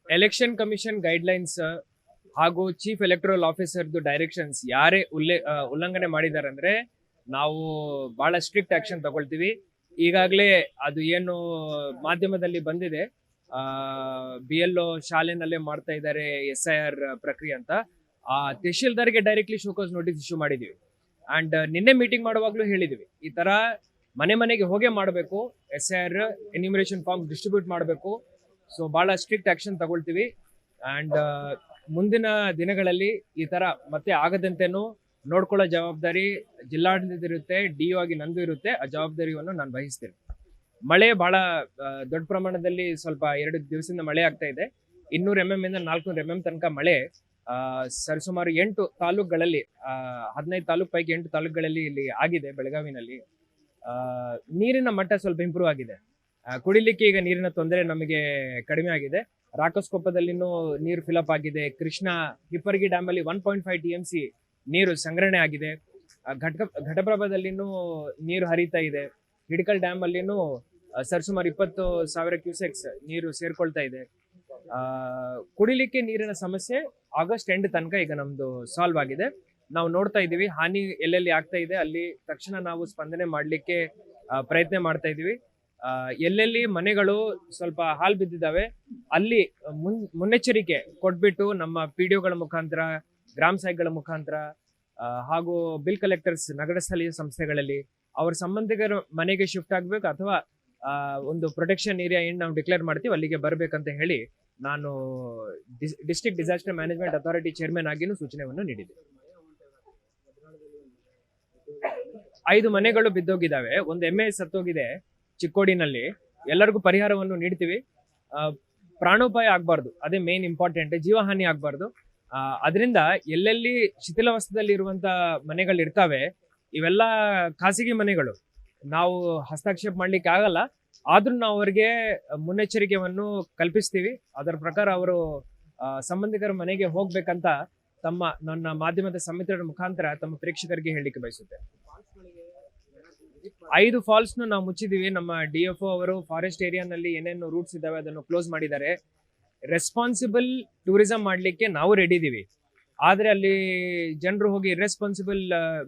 Election commission guidelines ಹಾಗೂ chief electoral ಆಫೀಸರ್ದು directions ಯಾರೇ ಉಲ್ಲಂಘನೆ ಮಾಡಿದ್ದಾರೆ ಅಂದ್ರೆ ನಾವು ಬಹಳ ಸ್ಟ್ರಿಕ್ಟ್ ಆಕ್ಷನ್ ತಗೊಳ್ತೀವಿ. ಈಗಾಗಲೇ ಅದು ಏನು ಮಾಧ್ಯಮದಲ್ಲಿ ಬಂದಿದೆ, BLO ಶಾಲೆನಲ್ಲೇ ಮಾಡ್ತಾ ಇದ್ದಾರೆ SIR ಪ್ರಕ್ರಿಯೆ ಅಂತ. ಆ ತಹಶೀಲ್ದಾರ್ಗೆ ಡೈರೆಕ್ಟ್ಲಿ ಶೋಕಾಸ್ ನೋಟಿಸ್ ಇಶ್ಯೂ ಮಾಡಿದೀವಿ. ಅಂಡ್ ನಿನ್ನೆ ಮೀಟಿಂಗ್ ಮಾಡುವಾಗ್ಲೂ ಹೇಳಿದೀವಿ, ಈ ತರ ಮನೆ ಮನೆಗೆ ಹೋಗೇ ಮಾಡಬೇಕು, SIR ಎನ್ಯುಮರೇಷನ್ ಫಾರ್ಮ್ ಡಿಸ್ಟ್ರಿಬ್ಯೂಟ್ ಮಾಡಬೇಕು. ಸೊ ಬಹಳ ಸ್ಟ್ರಿಕ್ಟ್ ಆಕ್ಷನ್ ತಗೊಳ್ತೀವಿ. ಅಂಡ್ ಮುಂದಿನ ದಿನಗಳಲ್ಲಿ ಈ ತರ ಮತ್ತೆ ಆಗದಂತೆನೂ ನೋಡ್ಕೊಳ್ಳೋ ಜವಾಬ್ದಾರಿ ಜಿಲ್ಲಾಡಳಿತ ಇರುತ್ತೆ, DO ಆಗಿ ನಂದು ಇರುತ್ತೆ. ಆ ಜವಾಬ್ದಾರಿಯನ್ನು ನಾನು ವಹಿಸ್ತೇನೆ. ಮಳೆ ಬಹಳ ದೊಡ್ಡ ಪ್ರಮಾಣದಲ್ಲಿ ಸ್ವಲ್ಪ 2 ದಿವಸದಿಂದ ಮಳೆ ಆಗ್ತಾ ಇದೆ. 200 mm ಇಂದ 400 mm ತನಕ ಮಳೆ ಸರಿಸುಮಾರು 8 ತಾಲೂಕುಗಳಲ್ಲಿ, 15 ತಾಲೂಕು ಪೈಕಿ 8 ತಾಲೂಕುಗಳಲ್ಲಿ ಇಲ್ಲಿ ಆಗಿದೆ. ಬೆಳಗಾವಿನಲ್ಲಿ ನೀರಿನ ಮಟ್ಟ ಸ್ವಲ್ಪ ಇಂಪ್ರೂವ್ ಆಗಿದೆ. ಕುಡಿಲಿಕ್ಕೆ ಈಗ ನೀರಿನ ತೊಂದರೆ ನಮಗೆ ಕಡಿಮೆ ಆಗಿದೆ. ರಾಕಸ್ಕೊಪ್ಪದಲ್ಲಿನೂ ನೀರು ಫಿಲಪ್ ಆಗಿದೆ. ಕೃಷ್ಣಾ ಹಿಪ್ಪರಗಿ ಡ್ಯಾಮ್ ಅಲ್ಲಿ 1.5 TMC ನೀರು ಸಂಗ್ರಹಣೆ ಆಗಿದೆ. ಘಟಪ್ರಭಾದಲ್ಲಿನೂ ನೀರು ಹರಿತಾ ಇದೆ. ಹಿಡಕಲ್ ಡ್ಯಾಮ್ ಅಲ್ಲಿನೂ ಸರಿಸುಮಾರು 20,000 ಕ್ಯೂಸೆಕ್ಸ್ ನೀರು ಸೇರ್ಕೊಳ್ತಾ ಇದೆ. ಕುಡಿಲಿಕ್ಕೆ ನೀರಿನ ಸಮಸ್ಯೆ ಆಗಸ್ಟ್ ಎಂಡ್ ತನಕ ಈಗ ನಮ್ದು ಸಾಲ್ವ್ ಆಗಿದೆ. ನಾವು ನೋಡ್ತಾ ಇದೀವಿ ಹಾನಿ ಎಲ್ಲೆಲ್ಲಿ ಆಗ್ತಾ ಇದೆ, ಅಲ್ಲಿ ತಕ್ಷಣ ನಾವು ಸ್ಪಂದನೆ ಮಾಡ್ಲಿಕ್ಕೆ ಪ್ರಯತ್ನ ಮಾಡ್ತಾ ಇದೀವಿ. ಎಲ್ಲೆಲ್ಲಿ ಮನೆಗಳು ಸ್ವಲ್ಪ ಹಾಲ್ ಬಿದ್ದಿದ್ದಾವೆ ಅಲ್ಲಿ ಮುನ್ನೆಚ್ಚರಿಕೆ ಕೊಟ್ಬಿಟ್ಟು ನಮ್ಮ PDOಗಳ ಮುಖಾಂತರ, ಗ್ರಾಮ ಸಹಾಯಕಗಳ ಮುಖಾಂತರ ಹಾಗೂ ಬಿಲ್ ಕಲೆಕ್ಟರ್ಸ್ ನಗರ ಸ್ಥಳೀಯ ಸಂಸ್ಥೆಗಳಲ್ಲಿ ಅವ್ರ ಸಂಬಂಧಿಕರ ಮನೆಗೆ ಶಿಫ್ಟ್ ಆಗ್ಬೇಕು, ಅಥವಾ ಒಂದು ಪ್ರೊಟೆಕ್ಷನ್ ಏರಿಯಾ ಏನ್ ನಾವು ಡಿಕ್ಲೇರ್ ಮಾಡ್ತೀವಿ ಅಲ್ಲಿಗೆ ಬರ್ಬೇಕಂತ ಹೇಳಿ ನಾನು district disaster management authority chairman ಆಗಿನೂ ಸೂಚನೆಯನ್ನು ನೀಡಿದೆ. 5 ಮನೆಗಳು ಬಿದ್ದೋಗಿದ್ದಾವೆ. ಒಂದು ಎಮ್ಮೆ ಸತ್ತೋಗಿದೆ ಚಿಕ್ಕೋಡಿನಲ್ಲಿ. ಎಲ್ಲರಿಗೂ ಪರಿಹಾರವನ್ನು ನೀಡ್ತೀವಿ. ಪ್ರಾಣೋಪಾಯ ಆಗ್ಬಾರ್ದು, ಅದೇ ಮೇನ್ ಇಂಪಾರ್ಟೆಂಟ್. ಜೀವಹಾನಿ ಆಗ್ಬಾರ್ದು. ಅದರಿಂದ ಎಲ್ಲೆಲ್ಲಿ ಶಿಥಿಲಾವಸ್ಥೆಯಲ್ಲಿ ಇರುವಂತ ಮನೆಗಳು ಇರ್ತಾವೆ, ಇವೆಲ್ಲ ಖಾಸಗಿ ಮನೆಗಳು, ನಾವು ಹಸ್ತಕ್ಷೇಪ ಮಾಡ್ಲಿಕ್ಕೆ ಆಗಲ್ಲ. ಆದ್ರೂ ನಾವು ಅವರಿಗೆ ಮುನ್ನೆಚ್ಚರಿಕೆಯನ್ನು ಕಲ್ಪಿಸ್ತೀವಿ. ಅದರ ಪ್ರಕಾರ ಅವರು ಸಂಬಂಧಿಕರ ಮನೆಗೆ ಹೋಗ್ಬೇಕಂತ ನನ್ನ ಮಾಧ್ಯಮದ ಸಮಿತಿಗಳ ಮುಖಾಂತರ ತಮ್ಮ ಪ್ರೇಕ್ಷಕರಿಗೆ ಹೇಳಲಿಕ್ಕೆ ಬಯಸುತ್ತೆ. 5 ಫಾಲ್ಸ್ ನಾವು ಮುಚ್ಚಿದೀವಿ. ನಮ್ಮ DFO ಅವರು ಫಾರೆಸ್ಟ್ ಏರಿಯಾನಲ್ಲಿ ಏನೇನು ರೂಟ್ಸ್ ಇದಾವೆ ಅದನ್ನು ಕ್ಲೋಸ್ ಮಾಡಿದ್ದಾರೆ. ರೆಸ್ಪಾನ್ಸಿಬಲ್ ಟೂರಿಸಂ ಮಾಡ್ಲಿಕ್ಕೆ ನಾವು ರೆಡಿ ಇದೀವಿ. ಆದ್ರೆ ಅಲ್ಲಿ ಜನರು ಹೋಗಿ ಇರ್ರೆಸ್ಪಾನ್ಸಿಬಲ್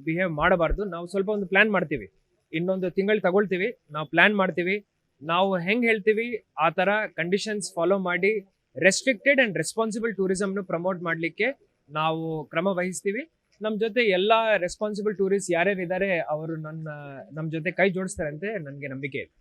ಬಿಹೇವ್ ಮಾಡಬಾರ್ದು. ನಾವು ಸ್ವಲ್ಪ ಒಂದು ಪ್ಲಾನ್ ಮಾಡ್ತೀವಿ, ಇನ್ನೊಂದು ತಿಂಗಳು ತಗೊಳ್ತೀವಿ, ನಾವು ಪ್ಲಾನ್ ಮಾಡ್ತೀವಿ. ನಾವು ಹೆಂಗ್ ಹೇಳ್ತೀವಿ ಆ ತರ ಕಂಡೀಷನ್ಸ್ ಫಾಲೋ ಮಾಡಿ ರೆಸ್ಟ್ರಿಕ್ಟೆಡ್ ಅಂಡ್ ರೆಸ್ಪಾನ್ಸಿಬಲ್ ಟೂರಿಸಂನು ಪ್ರಮೋಟ್ ಮಾಡ್ಲಿಕ್ಕೆ ನಾವು ಕ್ರಮ ವಹಿಸ್ತೀವಿ. ನಮ್ ಜೊತೆ ಎಲ್ಲಾ ರೆಸ್ಪಾನ್ಸಿಬಲ್ ಟೂರಿಸ್ಟ್ ಯಾರ್ಯಾರು ಇದ್ದಾರೆ ಅವರು ನಮ್ ಜೊತೆ ಕೈ ಜೋಡಿಸ್ತಾರೆ ಅಂತ ನನ್ಗೆ ನಂಬಿಕೆ ಇದೆ.